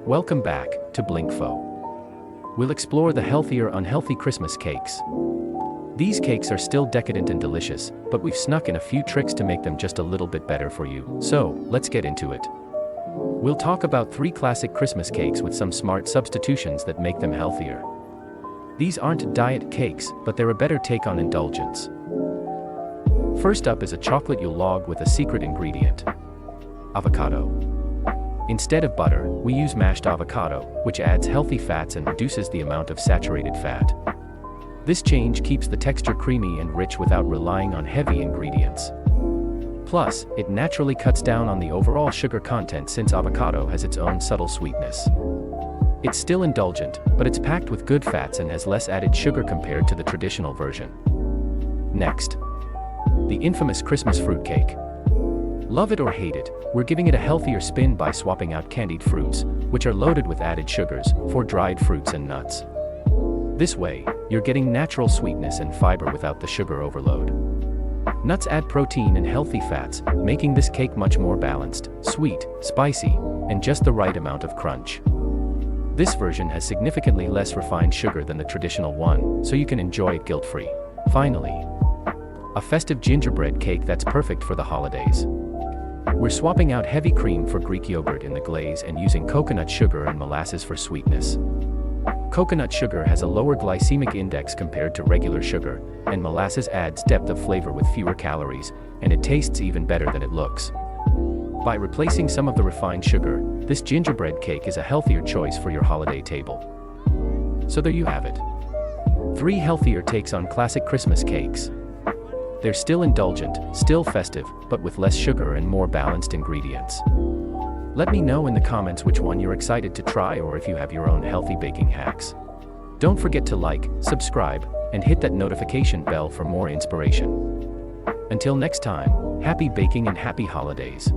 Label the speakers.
Speaker 1: Welcome back to Blinkfo. We'll explore the healthier unhealthy Christmas cakes. These cakes are still decadent and delicious, but we've snuck in a few tricks to make them just a little bit better for you. So, let's get into it. We'll talk about 3 classic Christmas cakes with some smart substitutions that make them healthier. These aren't diet cakes, but they're a better take on indulgence. First up is a chocolate Yule Log with a secret ingredient: avocado. Instead of butter, we use mashed avocado, which adds healthy fats and reduces the amount of saturated fat. This change keeps the texture creamy and rich without relying on heavy ingredients. Plus, it naturally cuts down on the overall sugar content since avocado has its own subtle sweetness. It's still indulgent, but it's packed with good fats and has less added sugar compared to the traditional version. Next, the infamous Christmas fruitcake. Love it or hate it, we're giving it a healthier spin by swapping out candied fruits, which are loaded with added sugars, for dried fruits and nuts. This way, you're getting natural sweetness and fiber without the sugar overload. Nuts add protein and healthy fats, making this cake much more balanced, sweet, spicy, and just the right amount of crunch. This version has significantly less refined sugar than the traditional one, so you can enjoy it guilt-free. Finally, a festive gingerbread cake that's perfect for the holidays. We're swapping out heavy cream for Greek yogurt in the glaze and using coconut sugar and molasses for sweetness. Coconut sugar has a lower glycemic index compared to regular sugar, and molasses adds depth of flavor with fewer calories, and it tastes even better than it looks. By replacing some of the refined sugar, this gingerbread cake is a healthier choice for your holiday table. So there you have it. 3 healthier takes on classic Christmas cakes. They're still indulgent, still festive, but with less sugar and more balanced ingredients. Let me know in the comments which one you're excited to try or if you have your own healthy baking hacks. Don't forget to like, subscribe, and hit that notification bell for more inspiration. Until next time, happy baking and happy holidays.